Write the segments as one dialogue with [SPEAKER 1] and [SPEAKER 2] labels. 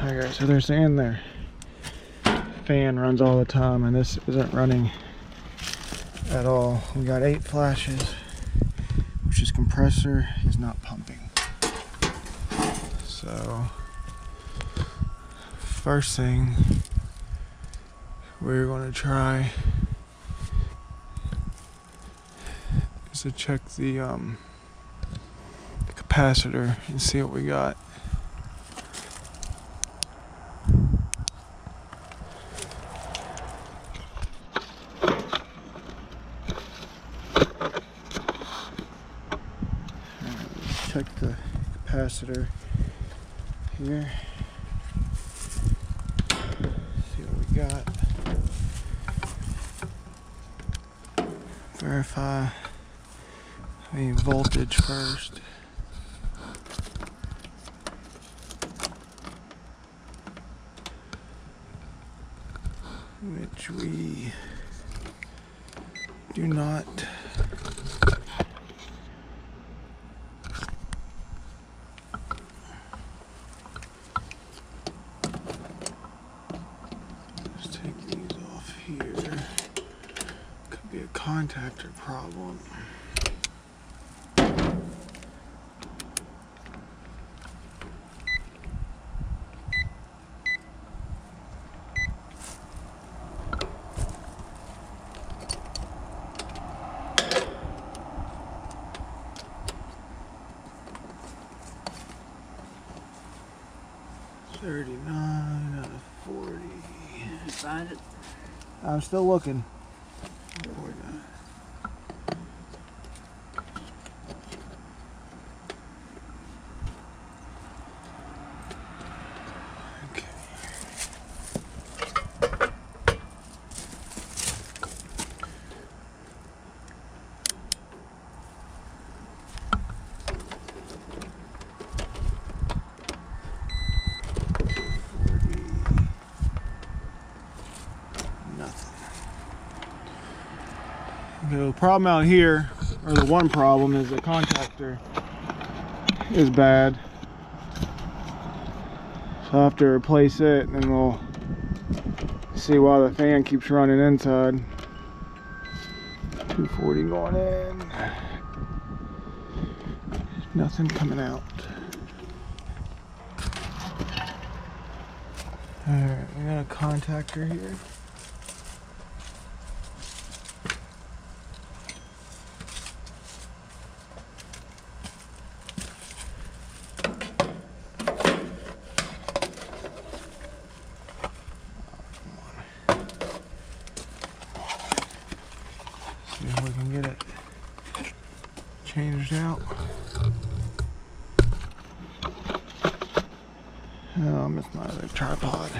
[SPEAKER 1] Alright, so they're saying their fan runs all the time and this isn't running at all. We got 8 flashes, which is compressor is not pumping. So first thing we're going to try is to check the capacitor and see what we got. Check the capacitor here. See what we got. Verify the voltage first. Which we do not. Let's take these off here. Could be a contactor problem. $39 out of 40.
[SPEAKER 2] You find it?
[SPEAKER 1] I'm still looking. Okay. The problem out here, or the one problem, is the contactor is bad. So I'll have to replace it and then we'll see why the fan keeps running inside. 240 going in. Nothing coming out. Alright, we got a contactor here. See if we can get it changed out. Oh, I missed my other tripod.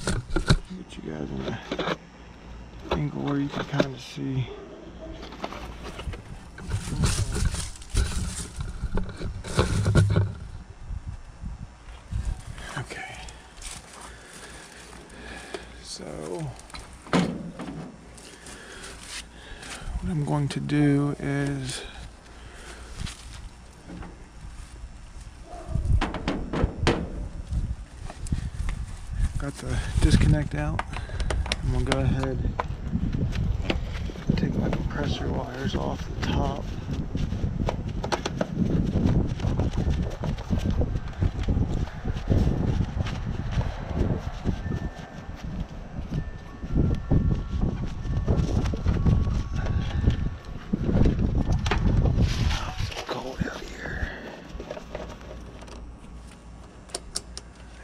[SPEAKER 1] Get you guys in the angle where you can kind of see. Okay. So what I'm going to do is got the disconnect out. I'm gonna go ahead and take my compressor wires off the top.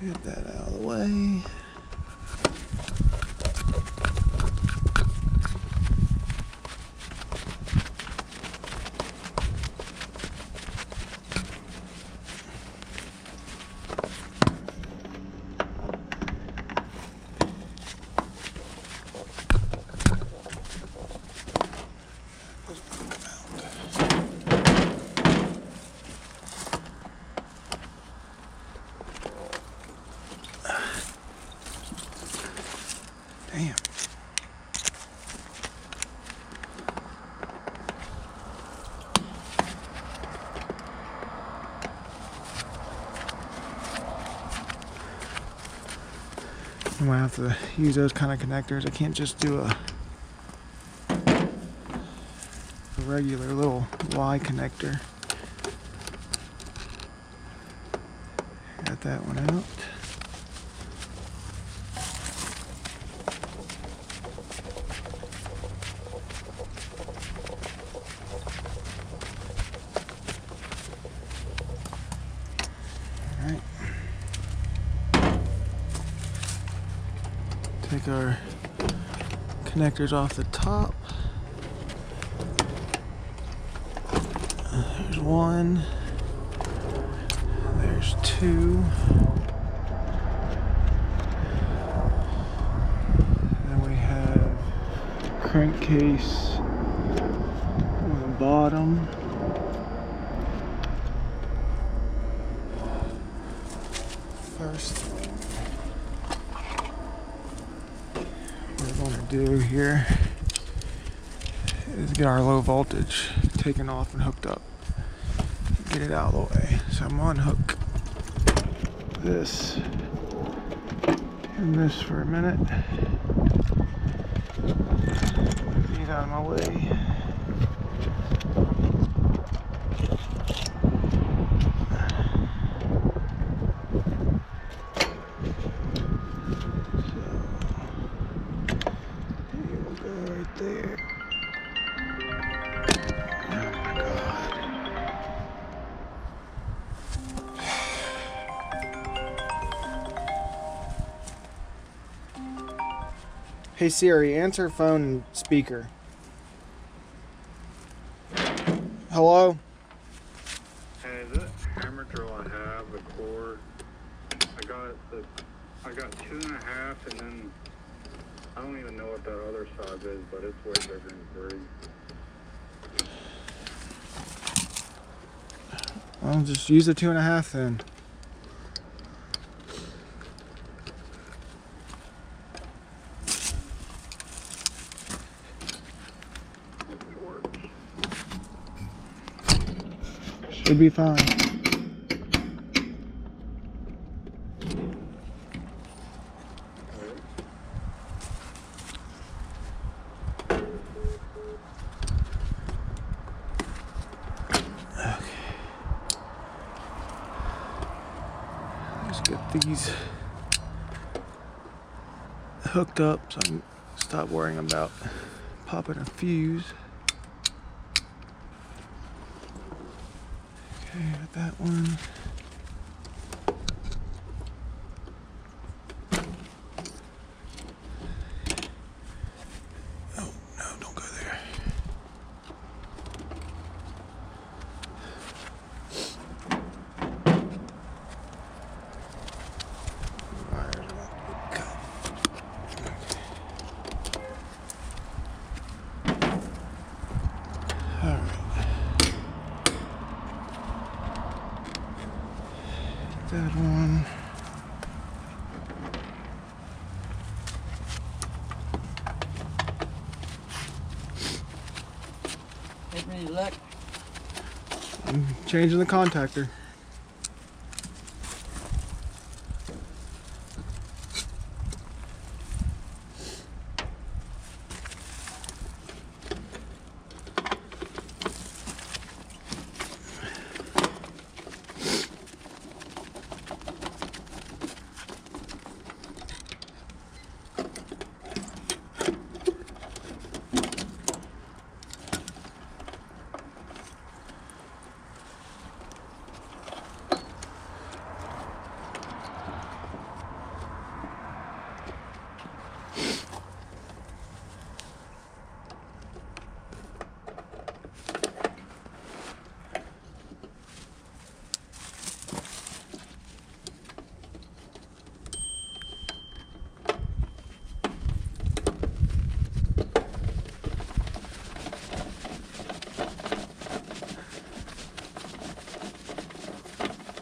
[SPEAKER 1] Get that out of the way. I'm gonna have to use those kind of connectors. I can't just do a regular little Y connector. Got that one out. Alright. Take our connectors off the top. There's one. There's two. Then we have crankcase on the bottom. First thing we're going to do here is get our low voltage taken off and hooked up. Get it out of the way. So I'm gonna unhook this and this for a minute. Move these out of my way. There. Oh my God. Hey Siri, answer phone and speaker. Hello?
[SPEAKER 3] Hey, this hammer drill I have, the cord, I got 2.5, and then I don't even know what that other size is, but it's way bigger than 3.
[SPEAKER 1] I'll just use the 2.5 then. Should be fine. Let's get these hooked up so I can stop worrying about popping a fuse. Okay, got that one. Oh, no, don't go there. Wires won't cut. Okay. All right. That one.
[SPEAKER 2] Take me to luck.
[SPEAKER 1] I'm changing the contactor.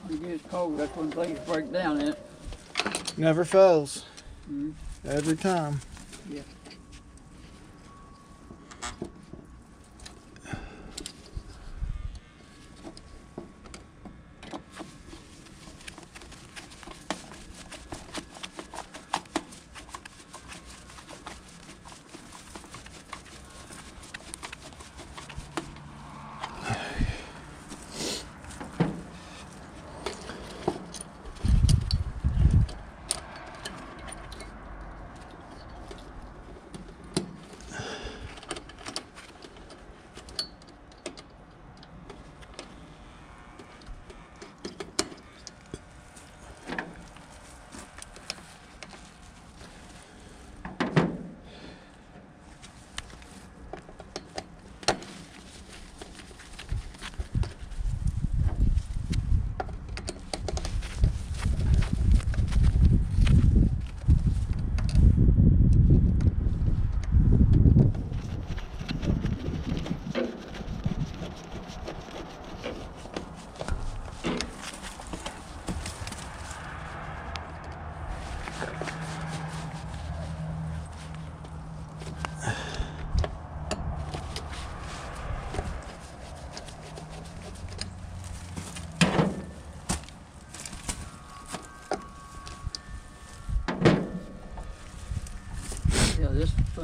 [SPEAKER 2] When it gets cold, that's when things break down in it.
[SPEAKER 1] Never fails.
[SPEAKER 2] Mm-hmm.
[SPEAKER 1] Every time.
[SPEAKER 2] Yeah.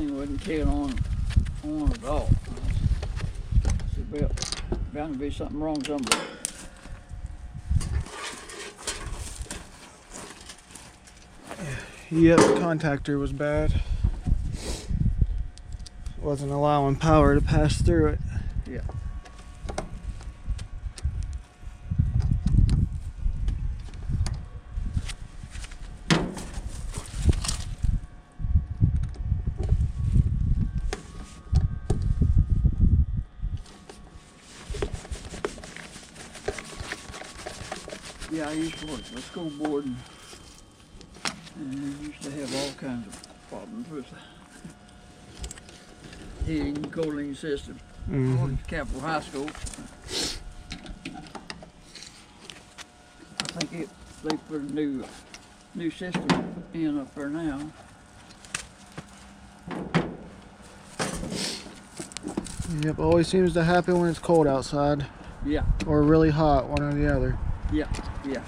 [SPEAKER 2] thing wasn't kicking on at all. It's bound to be something wrong somewhere.
[SPEAKER 1] Yep, the contactor was bad. Wasn't allowing power to pass through it.
[SPEAKER 2] Yeah. Yeah, I used to work for the school board, and we used to have all kinds of problems with the heating and cooling system.
[SPEAKER 1] Mm-hmm.
[SPEAKER 2] Capital High School. I think they put a new system in up there now.
[SPEAKER 1] Yep, always seems to happen when it's cold outside.
[SPEAKER 2] Yeah,
[SPEAKER 1] Or really hot, one or the other.
[SPEAKER 2] yeah.
[SPEAKER 1] Yeah,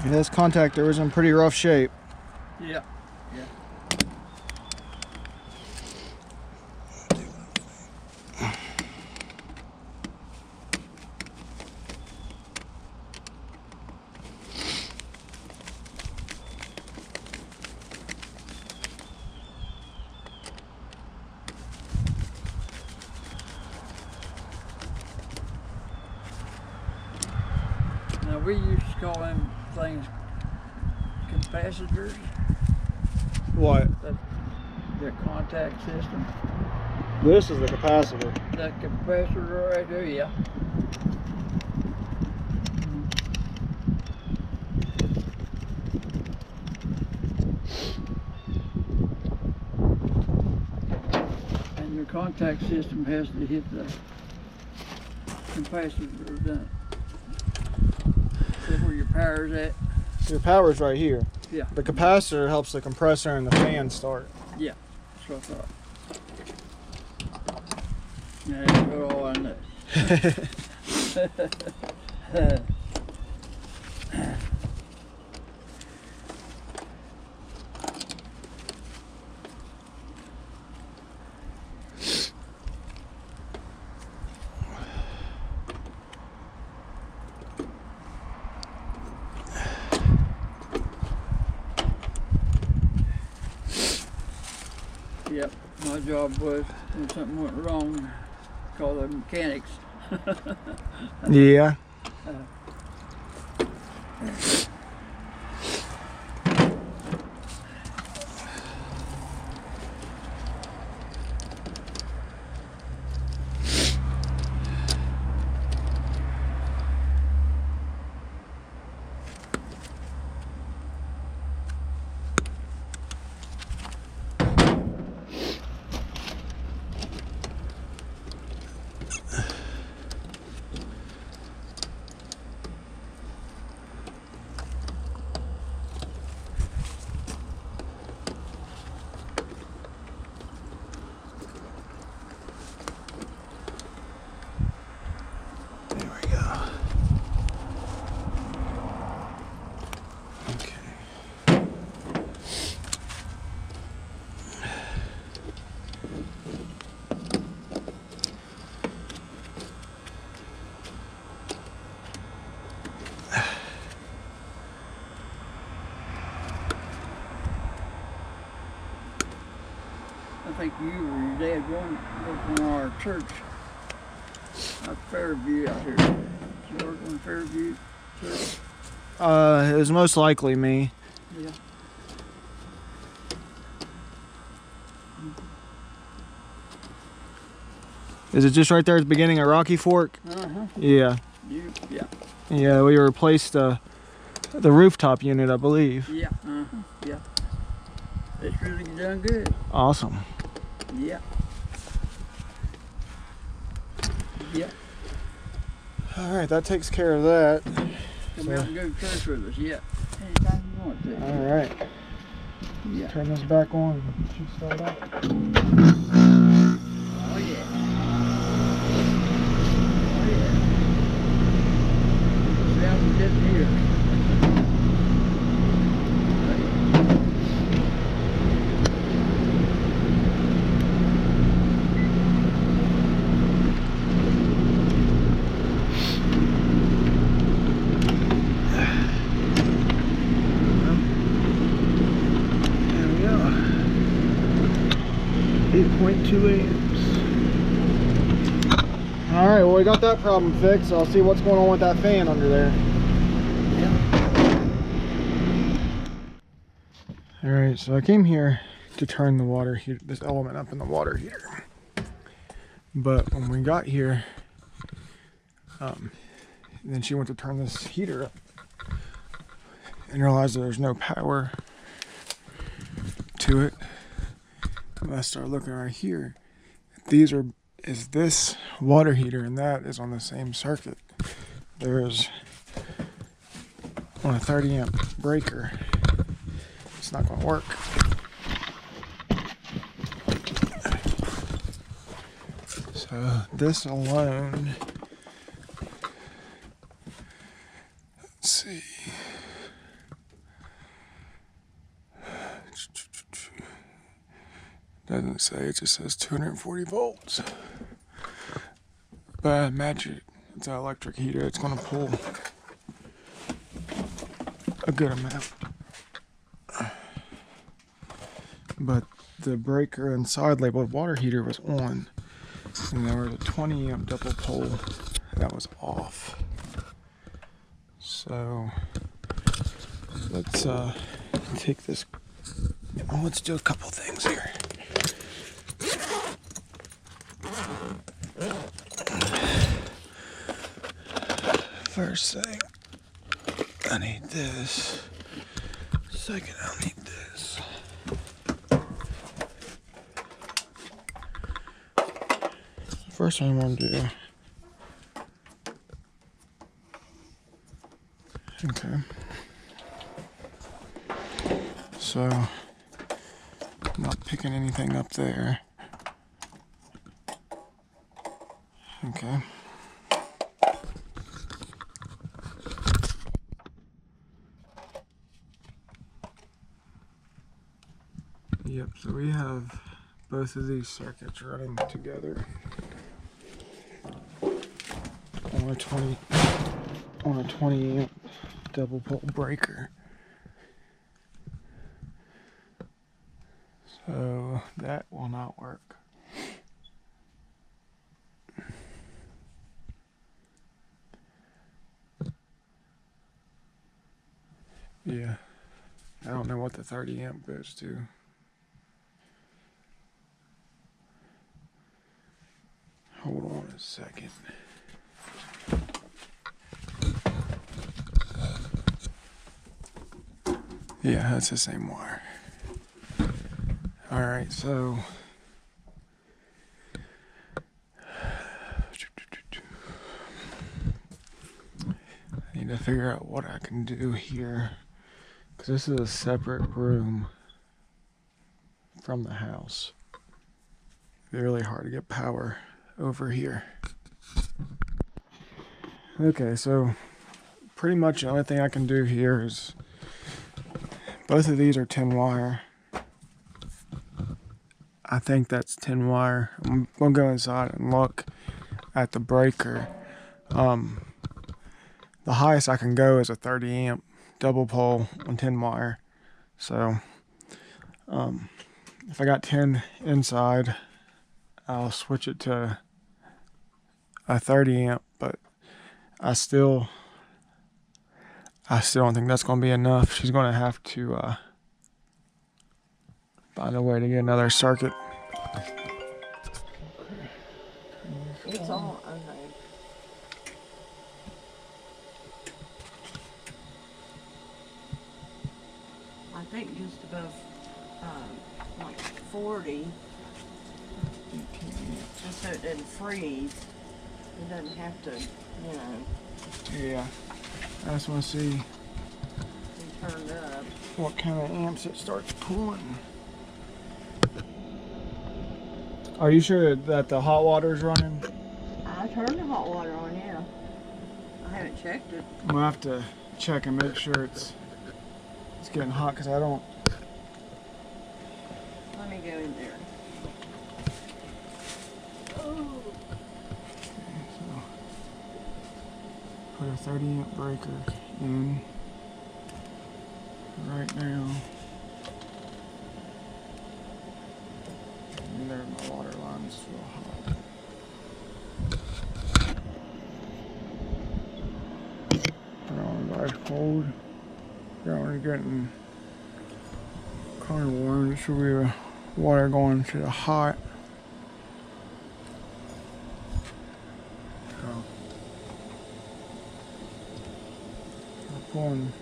[SPEAKER 1] this contactor was in pretty rough shape.
[SPEAKER 2] Yeah. Now we used to call them things capacitors.
[SPEAKER 1] What?
[SPEAKER 2] The contact system.
[SPEAKER 1] This is the capacitor.
[SPEAKER 2] That capacitor right there, yeah. And your contact system has to hit the capacitor, doesn't it? That's where your power's at.
[SPEAKER 1] Your power's right here.
[SPEAKER 2] Yeah.
[SPEAKER 1] The capacitor helps the compressor and the fan start.
[SPEAKER 2] Yeah, that's what I thought. Yeah, that's about all I know. Yep, my job was when something went wrong, call the mechanics.
[SPEAKER 1] Yeah.
[SPEAKER 2] you or your dad worked on our church at Fairview out here. Did you work on Fairview Church?
[SPEAKER 1] It was most likely me.
[SPEAKER 2] Yeah.
[SPEAKER 1] Is it just right there at the beginning of Rocky Fork?
[SPEAKER 2] Uh-huh.
[SPEAKER 1] Yeah.
[SPEAKER 2] Yeah.
[SPEAKER 1] Yeah, we replaced the rooftop unit, I believe.
[SPEAKER 2] Yeah. Uh-huh. Yeah. It's really done good.
[SPEAKER 1] Awesome.
[SPEAKER 2] Yeah. Yeah.
[SPEAKER 1] All right, that takes care of that.
[SPEAKER 2] Come out and go to church with us. Yeah. Anytime you want to.
[SPEAKER 1] All right.
[SPEAKER 2] Yeah.
[SPEAKER 1] Turn this back on. Should start up.
[SPEAKER 2] Oh yeah. Oh yeah. Sounds good here.
[SPEAKER 1] There we go. 8.2 amps. All right, well, we got that problem fixed. I'll see what's going on with that fan under there. All right, so I came here to turn the water heater, this element up in the water heater. But when we got here, then she went to turn this heater up and realized that there's no power to it. And I started looking right here. Is this water heater, and that is on the same circuit. There's on a 30 amp breaker. It's not going to work. So this alone, let's see. Doesn't say, it just says 240 volts. But I imagine it's an electric heater, it's going to pull a good amount. But the breaker inside labeled water heater was on, and there was a 20 amp double pole that was off. So let's take this. Oh, let's do a couple things here. First thing, I need this. Second, I'll need this. First thing I'm going to do. Okay. So, I'm not picking anything up there. Okay. Yep, so we have both of these circuits running together on a 20 amp double pole breaker. So that will not work. Yeah, I don't know what the 30 amp goes to. Hold on a second. Yeah, that's the same wire. Alright, so I need to figure out what I can do here, because this is a separate room from the house. It'd be really hard to get power over here. Okay, so pretty much the only thing I can do here is, both of these are 10 wire. I think that's 10 wire. I'm gonna go inside and look at the breaker. The highest I can go is a 30 amp double pole on 10 wire. So if I got 10 inside, I'll switch it to a 30 amp, but I still don't think that's going to be enough. She's going to have to find a way to get another circuit.
[SPEAKER 4] It's all okay. I think just above like 40, just so it doesn't freeze. It doesn't have to, you know,
[SPEAKER 1] Yeah, I just want to see
[SPEAKER 4] be turned up.
[SPEAKER 1] what kind of amps it starts pulling. Are you sure that the hot water is running?
[SPEAKER 4] I turned the hot water on, yeah. I haven't checked it.
[SPEAKER 1] We'll have to check and make sure it's getting hot, because I don't.
[SPEAKER 4] Let me go in there. Oh.
[SPEAKER 1] So put a 30 amp breaker in right now. And there, my water line's real hot. Put on the ice cold. Got one getting kind of warm. It should be the water going to the hot. So we're pulling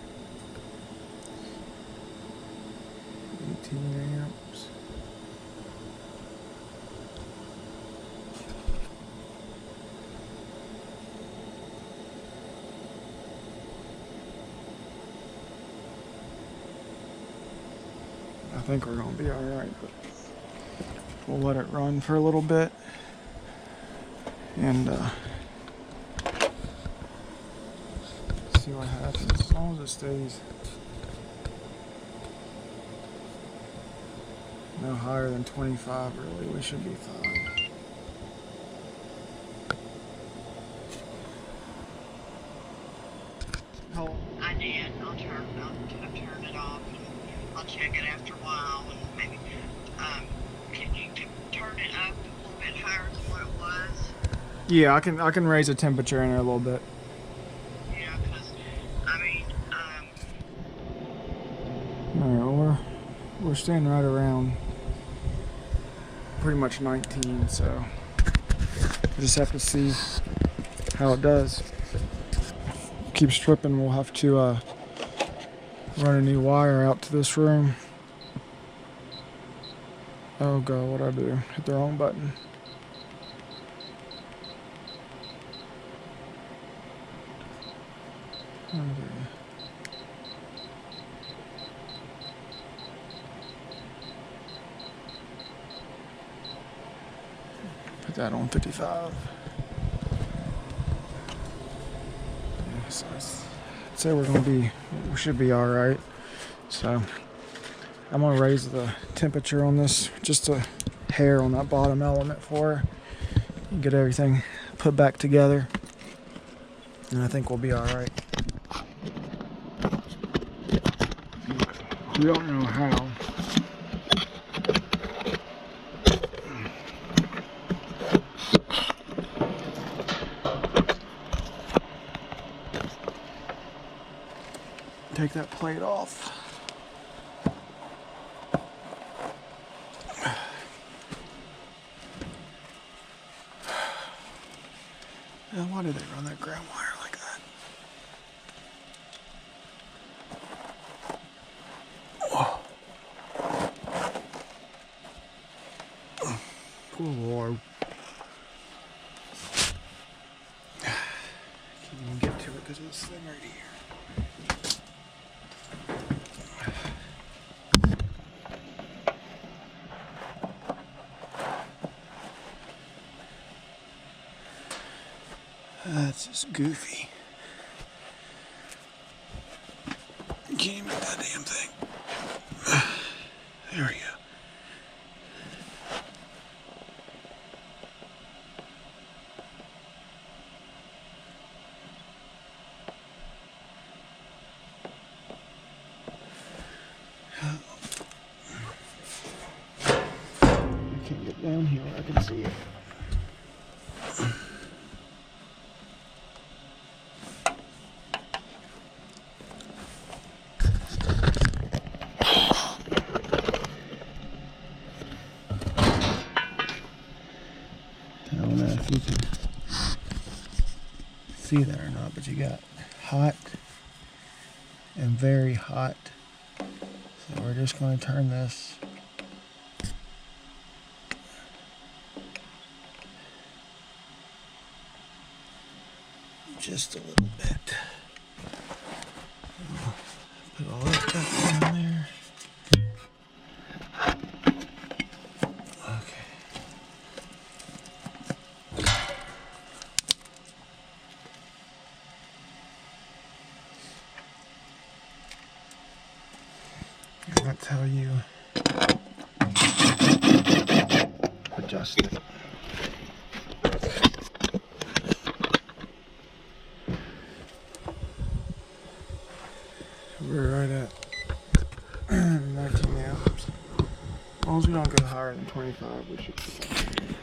[SPEAKER 1] 18 amps. I think we're gonna be all right, but we'll let it run for a little bit, and see what happens. As long as it stays no higher than 25, really, we should be fine. How?
[SPEAKER 4] I did. I'll turn it off, and I'll check it after a while, and maybe can you turn it up a little bit higher than what it was?
[SPEAKER 1] Yeah, I can raise the temperature in there a little bit.
[SPEAKER 4] Yeah, because I mean,
[SPEAKER 1] All right, well, we're staying right around pretty much 19, so we just have to see how it does. Keeps tripping, we'll have to run a new wire out to this room. Oh god, what'd I do? Hit the wrong button. Okay. Put that on 55. Yeah, so I'd say we should be all right. So I'm gonna raise the temperature on this just a hair on that bottom element for her and get everything put back together, and I think we'll be all right. We don't know how. Take that plate off. Now, why did they run that ground wire like that? Whoa. Poor Lord. Can't even get to it because of this thing right here. That's just goofy. You can't even get that damn thing. There we go. can see it. I don't know if you can see that or not, but you got hot and very hot. So we're just going to turn this just a little bit. Put all that stuff in there. Okay. And that's how you adjust it. We're right at 19 amps. As long as we don't go higher than 25, we should be fine.